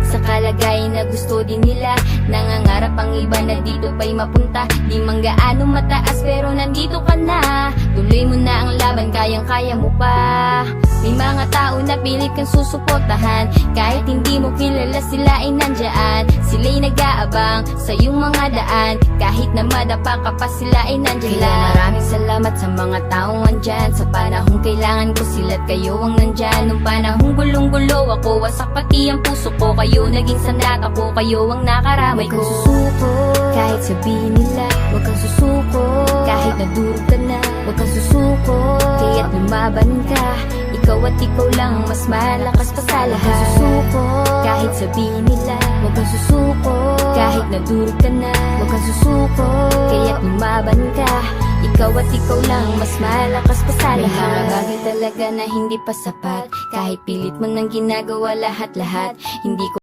sa kalagayan na gusto din nila. Nangangarap ang iba na dito pa'y mapunta. Di man gaano mataas pero nandito ka na. Tuloy mo na ang laban, kayang-kaya mo pa. May mga tao na pilit kang susuportahan, kahit hindi mo kilala sila ay nandyan. Sila'y nag-aabang sa iyong mga daan, kahit na madapa ka pa sila ay nandyan lang. Kaya maraming salamat sa mga taong andyan. Sa panahong kailangan ko sila't kayo ang nandyan. Nung panahong gulong-gulo ako, wasak pati ang puso ko. Kayo naging sandat ako, kayo ang nakaramay ko. Huwag kang susuko, kahit sabihin nila. Huwag kang susuko, kahit nadurog ka na. Huwag kang susuko, kaya't lumaban ka. Ikaw at ikaw lang ang mas malakas pa sa lahat. Huwag kang susuko, kahit sabihin nila. Huwag kang susuko, kahit nadurog ka na. Huwag kang susuko, kaya't lumaban ka. Ikaw at ikaw lang mas malakas pa sa lahat. May mga bagay talaga na hindi pa sapat, kahit pilit mo nang ginagawa lahat-lahat. Hindi ko